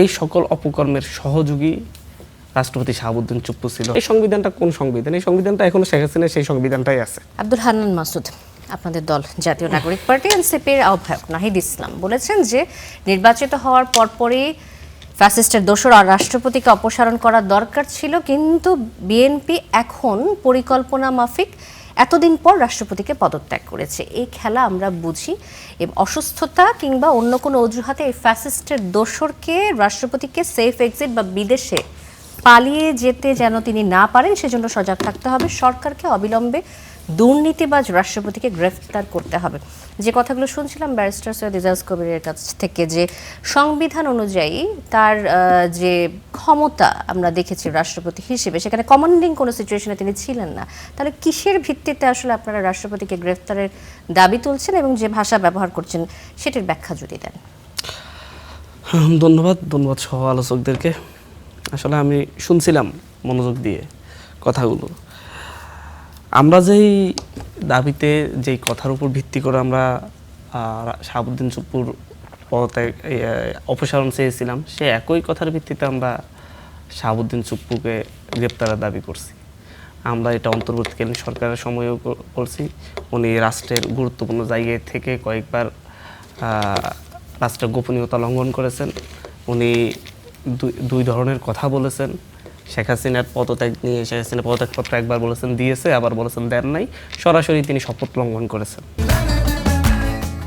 এই সকল অপকর্মের সহযোগী রাষ্ট্রপতি শাহাবুদ্দিন চুপ্পু ছিল। এই সংবিধানটা কোন সংবিধান? এই সংবিধানটা এখনো শেখ হাসিনার সেই সংবিধানটাই আছে। আব্দুল হান্নান মাসুদ, আপনাদের দল জাতীয় নাগরিক পার্টি এনসিপির আহ্বায়ক নাহিদ ইসলাম বলেছেন যে নির্বাচিত হওয়ার পরপরই ফ্যাসিস্টের দোসর আর রাষ্ট্রপতিকে অপসারণ করা দরকার ছিল, কিন্তু বিএনপি এখন পরিকল্পনা মাফিক এতদিন পর রাষ্ট্রপতিকে পদত্যাগ করেছে। এই খেলা আমরা বুঝি এবং অসুস্থতা কিংবা অন্য কোনো অজুহাতে এই ফ্যাসিস্টের দোসরকে রাষ্ট্রপতিকে সেফ এক্সিট বা বিদেশে পালিয়ে যেতে যেন তিনি না পারেন সেজন্য সজাগ থাকতে হবে। সরকারকে অবিলম্বে দুর্নীতিবাজ রাষ্ট্রপতিকে গ্রেফতার করতে হবে। যে কথাগুলো শুনছিলাম ব্যারিস্টার সৈয়দ ইজাজ কবিরের কাছ থেকে, যে সংবিধান অনুযায়ী তার যে ক্ষমতা আমরা দেখেছি রাষ্ট্রপতি হিসেবে, সেখানে কমান্ডিং কোনো সিচুয়েশনে তিনি ছিলেন না। তাহলে কিসের ভিত্তিতে আসলে আপনারা রাষ্ট্রপতিকে গ্রেফতারের দাবি তুলছেন এবং যে ভাষা ব্যবহার করছেন সেটির ব্যাখ্যা যদি দেন। ধন্যবাদ সহ আলোচকদেরকে। আসলে আমি শুনছিলাম মনোযোগ দিয়ে কথাগুলো। আমরা যেই দাবিতে যেই কথার উপর ভিত্তি করে আমরা শাহাবুদ্দিন চুপ্পুর পদত্যাগ অপসারণ চেয়েছিলাম, সে একই কথার ভিত্তিতে আমরা শাহাবুদ্দিন চুপ্পুকে গ্রেপ্তারের দাবি করছি। আমরা এটা অন্তর্বর্তীকালীন সরকারের সময়ও করছি। উনি রাষ্ট্রের গুরুত্বপূর্ণ জায়গায় থেকে কয়েকবার রাষ্ট্রের গোপনীয়তা লঙ্ঘন করেছেন। উনি দুই ধরনের কথা বলেছেন। শেখ হাসিনার পদত্যাগ নিয়ে শেখ হাসিনার পদত্যাগপত্র একবার বলেছেন দিয়েছে, আবার বলেছেন দেন নাই। সরাসরি তিনি শপথ লঙ্ঘন করেছেন।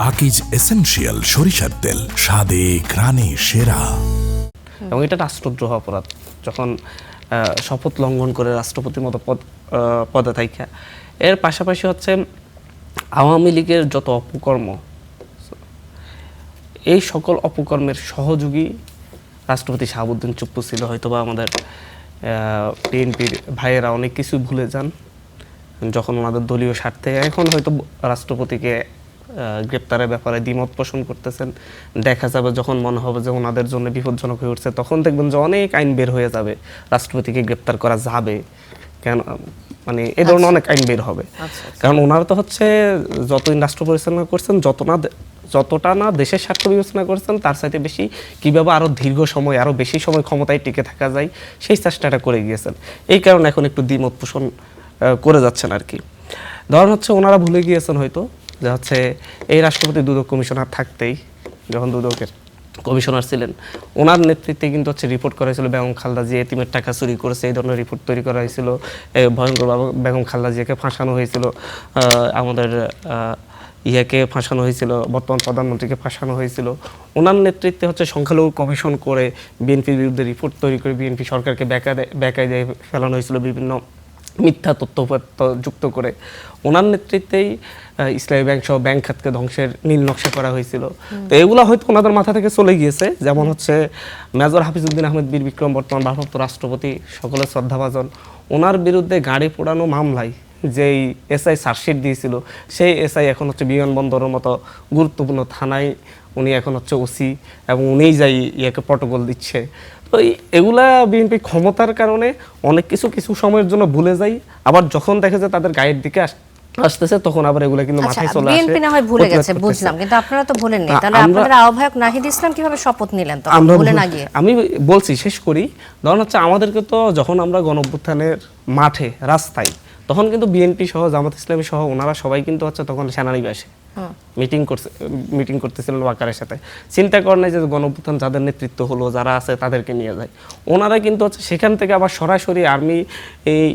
আকিজ এসেনশিয়াল সরিষার তেল, স্বাদে ঘ্রাণে সেরা। এবং এটা রাষ্ট্রদ্রোহ অপরাধ যখন শপথ লঙ্ঘন করে রাষ্ট্রপতির মতো পদে থাকা। এর পাশাপাশি হচ্ছে আওয়ামী লীগের যত অপকর্ম, এই সকল অপকর্মের সহযোগী রাষ্ট্রপতি শাহাবুদ্দিন চুপ্পু ছিল। হয়তোবা আমাদের বিএনপির ভাইয়েরা অনেক কিছু ভুলে যান যখন ওনাদের দলীয় স্বার্থে এখন হয়তো রাষ্ট্রপতিকে গ্রেপ্তারের ব্যাপারে দ্বিমত পোষণ করতেছেন। দেখা যাবে যখন মনে হবে যে ওনাদের জন্য বিপজ্জনক হয়ে উঠছে, তখন দেখবেন যে অনেক আইন বের হয়ে যাবে, রাষ্ট্রপতিকে গ্রেপ্তার করা যাবে কেন, মানে এই ধরনের অনেক আইন বের হবে। কারণ ওনারা তো হচ্ছে যতদিন রাষ্ট্র পরিচালনা করছেন, যতটা না দেশের স্বার্থ বিবেচনা করেছেন, তার চাইতে বেশি কীভাবে আরও দীর্ঘ সময় আরও বেশি সময় ক্ষমতায় টিকে থাকা যায় সেই চেষ্টাটা করে গিয়েছেন। এই কারণে এখন একটু দ্বিমত পোষণ করে যাচ্ছেন আর কি। ধরেন হচ্ছে ওনারা ভুলে গিয়েছেন হয়তো যে হচ্ছে এই রাষ্ট্রপতি দুদক কমিশনার থাকতেই, যখন দুদকের কমিশনার ছিলেন, ওনার নেতৃত্বে কিন্তু হচ্ছে রিপোর্ট করা হয়েছিল বেগম খালেদা জিয়া এতিমের টাকা চুরি করেছে, এই ধরনের রিপোর্ট তৈরি করা হয়েছিল। ভয়ঙ্কর বেগম খালেদা জিয়াকে ফাঁসানো হয়েছিল, আমাদের ইয়াকে ফাঁসানো হয়েছিল, বর্তমান প্রধানমন্ত্রীকে ফাঁসানো হয়েছিল। ওনার নেতৃত্বে হচ্ছে সংখ্যালঘু কমিশন করে বিএনপির বিরুদ্ধে রিপোর্ট তৈরি করে বিএনপি সরকারকে বেকায় দিয়ে ফেলানো হয়েছিল বিভিন্ন মিথ্যা তথ্য যুক্ত করে। ওনার নেতৃত্বেই ইসলামী ব্যাংক সহ ব্যাংক খাতকে ধ্বংসের নীল নকশা করা হয়েছিল। তো এগুলো হয়তো ওনাদের মাথা থেকে চলে গিয়েছে। যেমন হচ্ছে মেজর হাফিজউদ্দিন আহমেদ বীর বিক্রম, বর্তমান ভারপ্রাপ্ত রাষ্ট্রপতি, সকলের শ্রদ্ধাভাজন, ওনার বিরুদ্ধে গাড়ি পোড়ানো মামলায় যেই এসআই চার্জশিট দিয়েছিল, সেই এসআই এখন হচ্ছে বিমানবন্দরের মতো গুরুত্বপূর্ণ থানায় উনি এখন হচ্ছে ওসি, এবং উনিই যাই ইয়াকে প্রটোকল দিচ্ছে। তো এগুলা বিএনপি ক্ষমতার কারণে অনেক কিছু সময়ের জন্য ভুলে যায়, আবার যখন দেখে যে তাদের গায়ের দিকে আসতেছে তখন আবার এগুলা কিন্তু মাথায় চলে আসে। বিএনপি না হয় ভুলে গেছে বুঝলাম, কিন্তু আপনারা তো ভুলেননি। তাহলে আপনাদের আহ্বায়ক নাহিদ ইসলাম কিভাবে শপথ নিলেন তখন ভুলে না গিয়ে? আমি বলছি, শেষ করি। ধরুন হচ্ছে আমাদেরকে তো যখন আমরা গণঅভ্যুত্থানের মাঠে রাস্তায়, তখন কিন্তু বিএনপি সহ জামাত ইসলামী সহ ওনারা সবাই কিন্তু হচ্ছে তখন সেনানিবাসে মিটিং করতেছিলেন ওয়াকারের সাথে। চিন্তা করেন যে গণঅভ্যুত্থান যাদের নেতৃত্ব হলো, যারা আছে তাদেরকে নিয়ে যায়, ওনারা কিন্তু হচ্ছে সেখান থেকে আবার সরাসরি আর্মি এই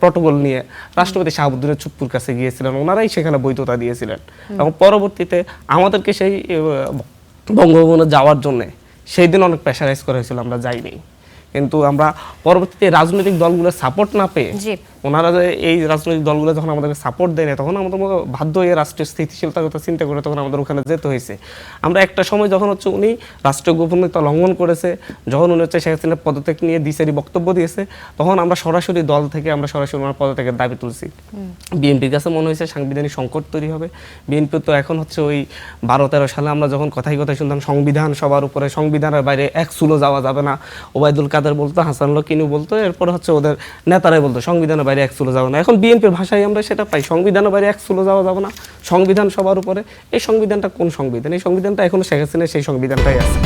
প্রটোকল নিয়ে রাষ্ট্রপতি শাহাবুদ্দিনের চুপ্পুর কাছে গিয়েছিলেন, ওনারাই সেখানে বৈধতা দিয়েছিলেন। এবং পরবর্তীতে আমাদেরকে সেই বঙ্গভবনে যাওয়ার জন্যে সেই দিন অনেক প্রেশারাইজ করা হয়েছিল, আমরা যাইনি। কিন্তু আমরা পরবর্তীতে রাজনৈতিক দলগুলোর সাপোর্ট না পেয়ে, ওনারা এই রাজনৈতিক দলগুলো যখন আমাদেরকে সাপোর্ট দেয় না, তখন আমাদের বাধ্য হয়ে রাষ্ট্রের স্থিতিশীলতার কথা চিন্তা করে তখন আমাদের ওখানে যেতে হয়েছে। আমরা একটা সময় যখন হচ্ছে উনি রাষ্ট্রীয় গোপনীয়তা লঙ্ঘন করেছে, যখন উনি হচ্ছে শেখ হাসিনার পদত্যাগ নিয়ে দ্বিচারি বক্তব্য দিয়েছে, তখন আমরা সরাসরি দল থেকে আমরা সরাসরি ওনার পদত্যাগের দাবি তুলছি। বিএনপির কাছে মনে হয়েছে সাংবিধানিক সংকট তৈরি হবে। বিএনপি তো এখন হচ্ছে ওই 12-13 সালে আমরা যখন কথায় শুনতাম সংবিধান সবার উপরে, সংবিধানের বাইরে এক চুলো যাওয়া যাবে না, ওবায়দুল কাদের বলতো, হাসান কিনু বলতো, এরপর হচ্ছে ওদের নেতারাই বলতো সংবিধানের বাইরে এক চুলো যাবে না। এখন বিএনপির ভাষায় আমরা সেটা পাই, সংবিধানের বাইরে এক চুলো যাওয়া যাবে না, সংবিধান সবার উপরে। এই সংবিধানটা কোন সংবিধান? এই সংবিধানটা এখনো শেখ হাসিনার সেই সংবিধানটাই আছে।